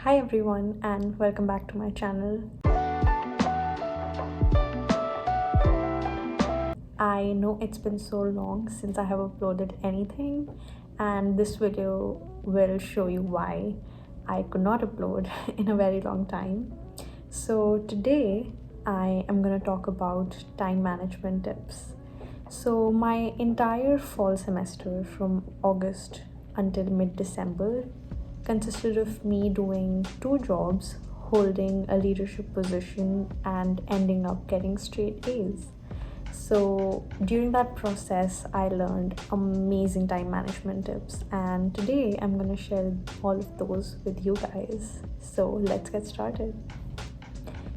Hi everyone and welcome back to my channel. I know it's been so long since I have uploaded anything, and this video will show you why I could not upload in a very long time. So today I am going to talk about time management tips. So my entire fall semester from August until mid-December consisted of me doing two jobs, holding a leadership position, and ending up getting straight A's. So during that process, I learned amazing time management tips, and today I'm going to share all of those with you guys. So let's get started.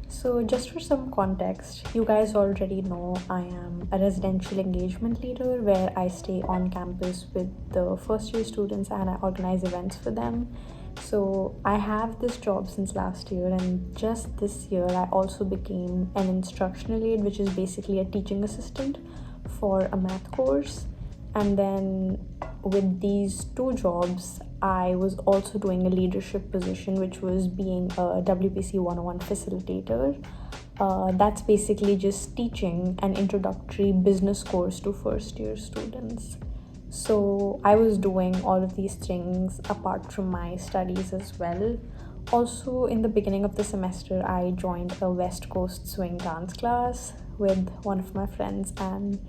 So, just for some context, you guys already know I am a residential engagement leader where I stay on campus with the first year students and I organize events for them. So, I have this job since last year, and just this year, I also became an instructional aide, which is basically a teaching assistant for a math course. And then with these two jobs, I was also doing a leadership position, which was being a WPC 101 facilitator. That's basically just teaching an introductory business course to first year students. So I was doing all of these things apart from my studies as well. Also, in the beginning of the semester, I joined a West Coast swing dance class with one of my friends, and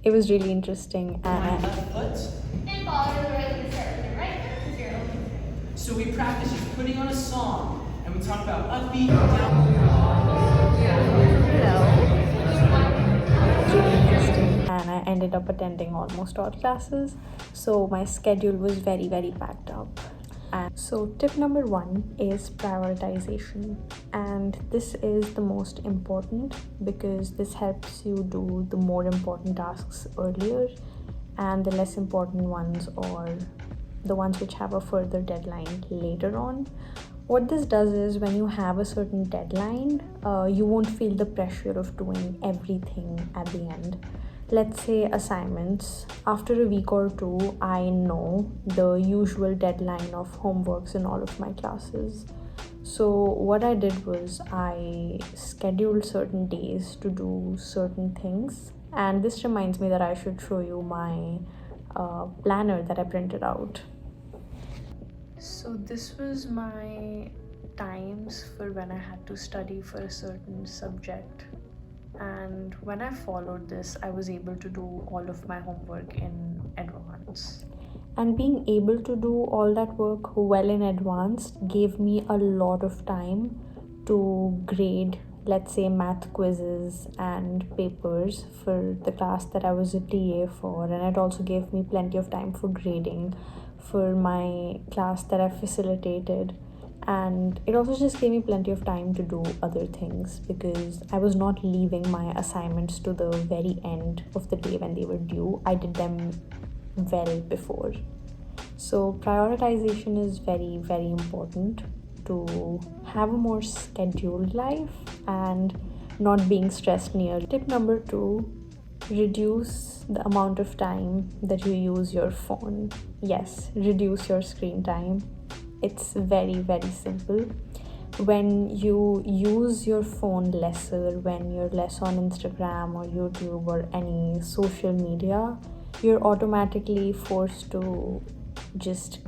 it was really interesting. My left foot. And follow the right to start with your right foot to zero. So we practice just putting on a song, and we talk about upbeat, down. Really interesting, and I ended up attending almost all classes, so my schedule was very packed up. And so tip number one is prioritization, and this is the most important because this helps you do the more important tasks earlier and the less important ones, or the ones which have a further deadline later on. What this does is when you have a certain deadline, you won't feel the pressure of doing everything at the end. Let's say assignments. After a week or two, I know the usual deadline of homeworks in all of my classes. So, what I did was I scheduled certain days to do certain things, and this reminds me that I should show you my planner that I printed out. So this was my times for when I had to study for a certain subject. And when I followed this, I was able to do all of my homework in advance. And being able to do all that work well in advance gave me a lot of time to grade, let's say, math quizzes and papers for the class that I was a TA for. And it also gave me plenty of time for grading for my class that I facilitated, and it also just gave me plenty of time to do other things because I was not leaving my assignments to the very end of the day when they were due. I did them well before. So prioritization is very important to have a more scheduled life and not being stressed near. Tip number two, reduce the amount of time that you use your phone. Yes, reduce your screen time. It's very simple. When you use your phone lesser, when you're less on Instagram or YouTube or any social media, you're automatically forced to just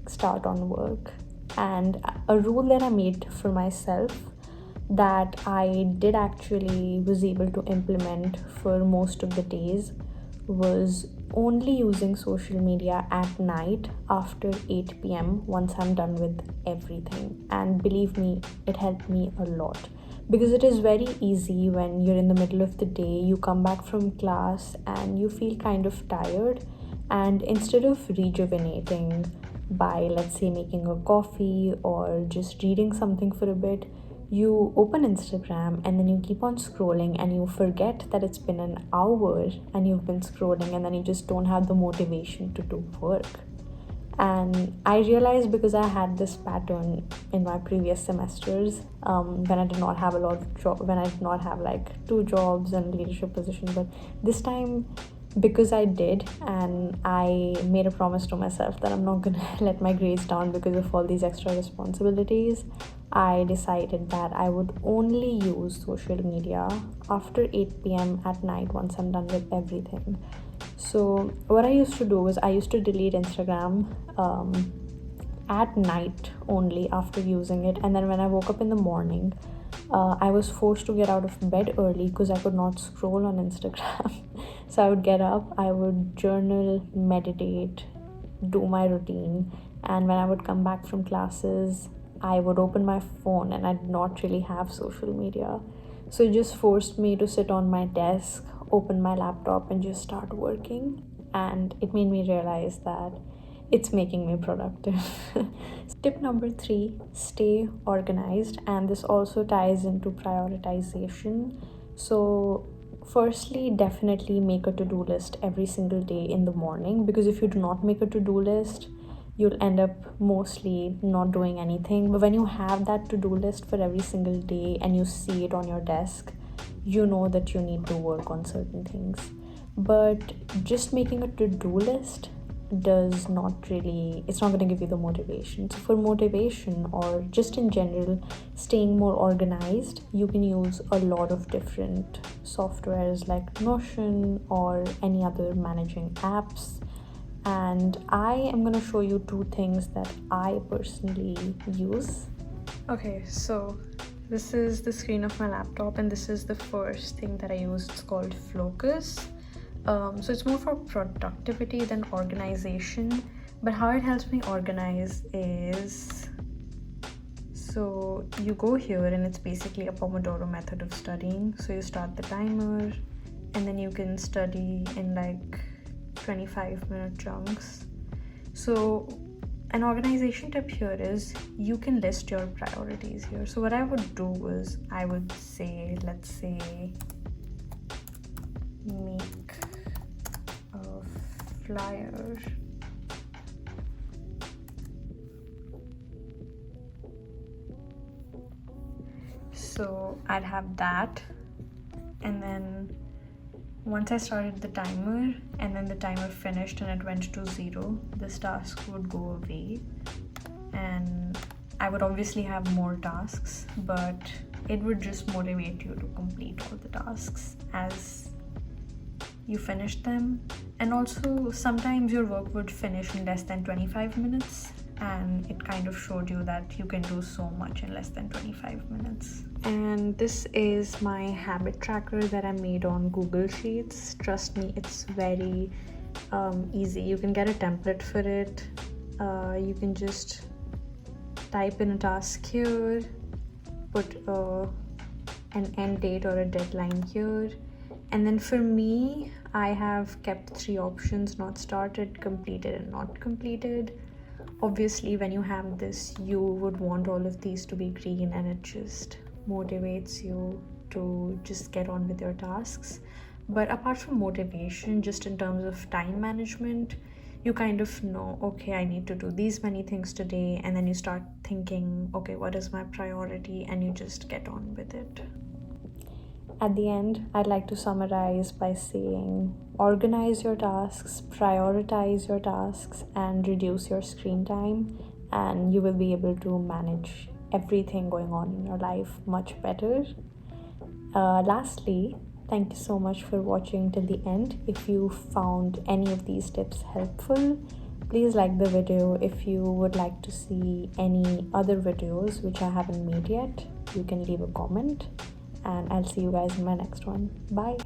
start on work. And a rule that I made for myself that I did actually was able to implement for most of the days was only using social media at night after 8 p.m. once I'm done with everything. And believe me, it helped me a lot because it is very easy when you're in the middle of the day, you come back from class and you feel kind of tired, and instead of rejuvenating by, let's say, making a coffee or just reading something for a bit, you open Instagram and then you keep on scrolling and you forget that it's been an hour and you've been scrolling, and then you just don't have the motivation to do work. And I realized, because I had this pattern in my previous semesters, when I did not have a lot of when I did not have like two jobs and leadership position, but this time because I did, and I made a promise to myself that I'm not gonna let my grades down because of all these extra responsibilities, I decided that I would only use social media after 8 p.m. at night once I'm done with everything. So, what I used to do was I used to delete Instagram at night only after using it, and then when I woke up in the morning, I was forced to get out of bed early because I could not scroll on Instagram. So I would get up, I would journal, meditate, do my routine, and when I would come back from classes, I would open my phone and I did not really have social media. So it just forced me to sit on my desk, open my laptop, and just start working. And it made me realize that it's making me productive. Tip number 3, stay organized, and this also ties into prioritization. So, firstly, definitely make a to-do list every single day in the morning, because if you do not make a to-do list, you'll end up mostly not doing anything. But when you have that to-do list for every single day and you see it on your desk, you know that you need to work on certain things. But just making a to-do list does not really, it's not going to give you the motivation. So for motivation, or just in general staying more organized, you can use a lot of different softwares like Notion or any other managing apps. And I am going to show you 2 things that I personally use. Okay, so this is the screen of my laptop, and this is the first thing that I use. It's called Flocus. So it's more for productivity than organization, but how it helps me organize is, so you go here and it's basically a Pomodoro method of studying. So you start the timer and then you can study in like 25-minute chunks. So an organization tip here is you can list your priorities here. So what I would do was I would say, let's say, make a flyer. So I'd have that, and then once I started the timer and then the timer finished and it went to 0, this task would go away, and I would obviously have more tasks, but it would just motivate you to complete all the tasks as you finish them. And also sometimes your work would finish in less than 25 minutes, and it kind of showed you that you can do so much in less than 25 minutes. And this is my habit tracker that I made on Google Sheets. Trust me, it's very easy. You can get a template for it. You can just type in a task here, put an end date or a deadline here, and then for me, I have kept 3 options: not started, completed, and not completed. Obviously, when you have this, you would want all of these to be green, and it just motivates you to just get on with your tasks. But apart from motivation, just in terms of time management, you kind of know, okay, I need to do these many things today, and then you start thinking, okay, what is my priority, and you just get on with it. At the end, I'd like to summarize by saying, organize your tasks, prioritize your tasks, and reduce your screen time, and you will be able to manage everything going on in your life much better. Lastly, thank you so much for watching till the end. If you found any of these tips helpful, please like the video. If you would like to see any other videos which I haven't made yet, you can leave a comment, and I'll see you guys in my next one. Bye.